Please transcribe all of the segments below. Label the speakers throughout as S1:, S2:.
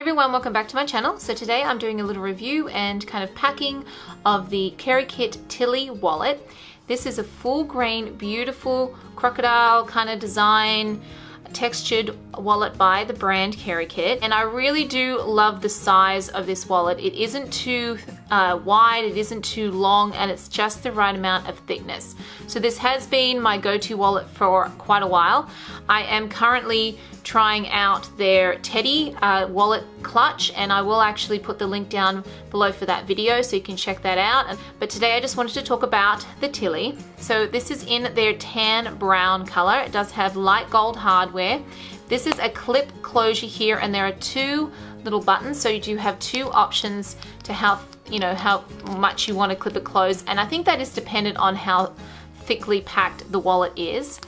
S1: Everyone, welcome back to my channel. So today I'm doing a little review and kind of packing of the Kerikit Tilley wallet. This is a full grain, beautiful crocodile kind of design, textured wallet by the brand Kerikit, and I really do love the size of this wallet. It isn't too wide, it isn't too long, and it's just the right amount of thickness. So this has been my go-to wallet for quite a while. I am currently trying out their Teddy wallet clutch, and I will actually put the link down below for that video so you can check that out. But today I just wanted to talk about the Tilley. So this is in their tan brown color. It does have light gold hardware. This is a clip closure here, and there are two little buttons, so you do have two options to how much you want to clip it closed, and I think that is dependent on how thickly packed the wallet is.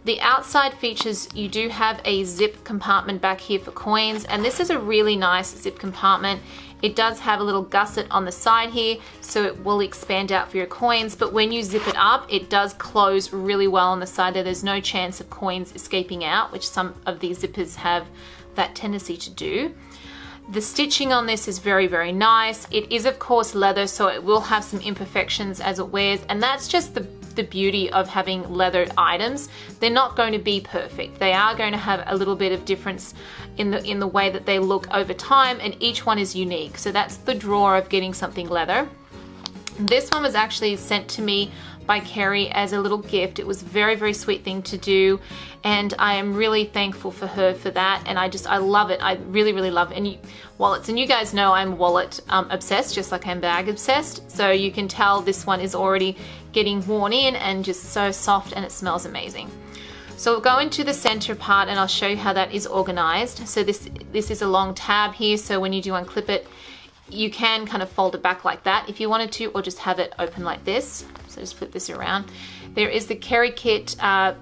S1: The outside features, you do have a zip compartment back here for coins, and this is a really nice zip compartment. It does have a little gusset on the side here, so it will expand out for your coins, but when you zip it up, it does close really well on the side there. There's no chance of coins escaping out, which some of these zippers have that tendency to do. The stitching on this is very, very nice. It is of course leather, so it will have some imperfections as it wears, and that's just the beauty of having leather items. They're not going to be perfect. They are going to have a little bit of difference in the way that they look over time, and each one is unique. So that's the draw of getting something leather. This one was actually sent to me by Kerry as a little gift. It was a very, very sweet thing to do, and I am really thankful for her for that, and I love it. I really, really love it. And wallets, and you guys know I'm wallet obsessed, just like I'm bag obsessed, so you can tell this one is already getting worn in and just so soft, and it smells amazing. So we'll go into the center part and I'll show you how that is organized. So this is a long tab here, so when you do unclip it, you can kind of fold it back like that if you wanted to, or just have it open like this. So just flip this around. There is the Kerikit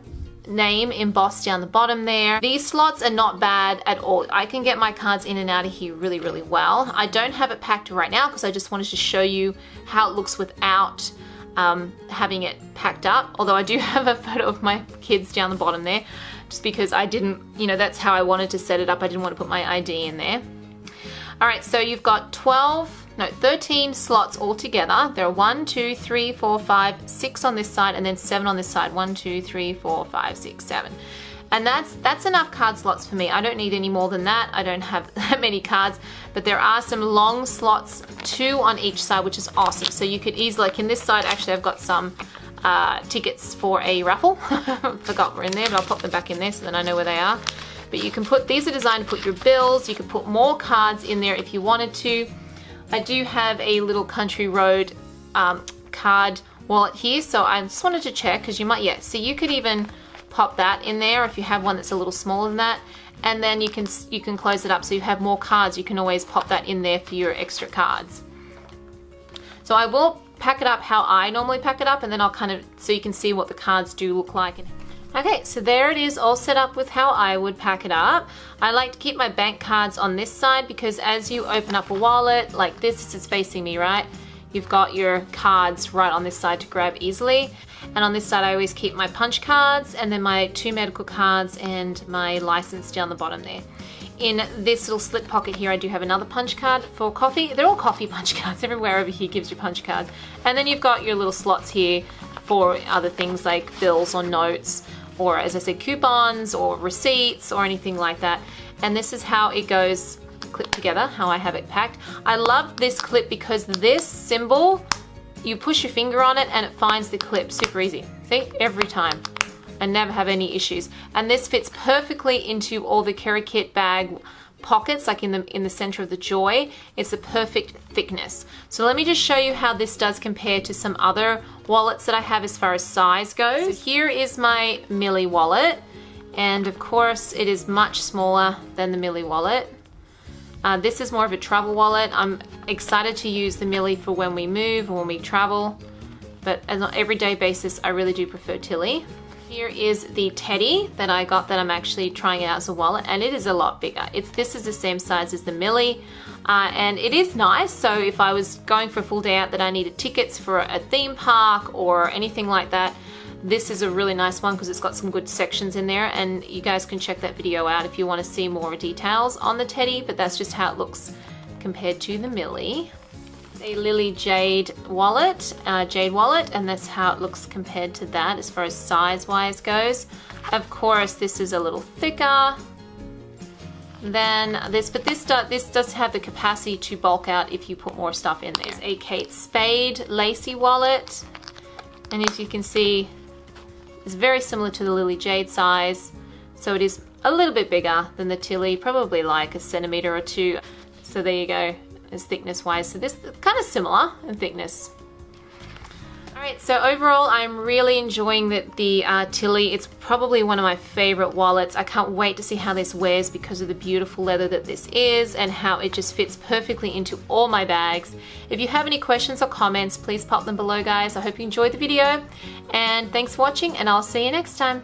S1: name embossed down the bottom there. These slots are not bad at all. I can get my cards in and out of here really, really well. I don't have it packed right now because I just wanted to show you how it looks without having it packed up. Although I do have a photo of my kids down the bottom there, just because I didn't, that's how I wanted to set it up. I didn't want to put my ID in there. All right, so you've got 13 slots all together. There are 1, 2, 3, 4, 5, 6 on this side, and then 7 on this side. 1, 2, 3, 4, 5, 6, 7. And that's enough card slots for me. I don't need any more than that. I don't have that many cards, but there are some long slots, 2 on each side, which is awesome. So you could easily, like in this side, actually I've got some tickets for a raffle. Forgot we're in there, but I'll pop them back in there so then I know where they are. But you can put, these are designed to put your bills. You can put more cards in there if you wanted to. I do have a little Country Road card wallet here, so I just wanted to check because you might, so you could even pop that in there if you have one that's a little smaller than that, and then you can close it up so you have more cards. You can always pop that in there for your extra cards. So I will pack it up how I normally pack it up, and then I'll so you can see what the cards do look like. Okay, so there it is, all set up with how I would pack it up. I like to keep my bank cards on this side because as you open up a wallet like this is facing me, right? You've got your cards right on this side to grab easily. And on this side I always keep my punch cards, and then my 2 medical cards and my license down the bottom there. In this little slip pocket here I do have another punch card for coffee. They're all coffee punch cards. Everywhere over here gives you punch cards. And then you've got your little slots here for other things like bills or notes, or as I said, coupons or receipts or anything like that. And this is how it goes clipped together, how I have it packed. I love this clip because this symbol, you push your finger on it and it finds the clip super easy. See, every time. I never have any issues. And this fits perfectly into all the Kerikit bag pockets, like in the center of the joy. It's a perfect thickness. So let me just show you how this does compare to some other wallets that I have as far as size goes. So here is my Milly wallet, and of course it is much smaller than the Milly wallet. This is more of a travel wallet. I'm excited to use the Milly for when we move or when we travel, but as an everyday basis I really do prefer Tilley. Here is the Teddy that I got that I'm actually trying it out as a wallet, and it is a lot bigger. This is the same size as the Milly, and it is nice. So if I was going for a full day out that I needed tickets for a theme park or anything like that, this is a really nice one because it's got some good sections in there, and you guys can check that video out if you want to see more details on the teddy, but that's just how it looks compared to the Milly. It's a Lily jade wallet, and that's how it looks compared to that as far as size-wise goes. Of course, this is a little thicker than this, but this does have the capacity to bulk out if you put more stuff in there. It's a Kate Spade lacy wallet, and as you can see, it's very similar to the Lily jade size, so it is a little bit bigger than the Tilley, probably like a centimeter or two. So there you go, as thickness wise. So this is kind of similar in thickness. Alright, so overall I'm really enjoying the Tilley. It's probably one of my favorite wallets. I can't wait to see how this wears because of the beautiful leather that this is and how it just fits perfectly into all my bags. If you have any questions or comments, please pop them below, guys. I hope you enjoyed the video, and thanks for watching, and I'll see you next time.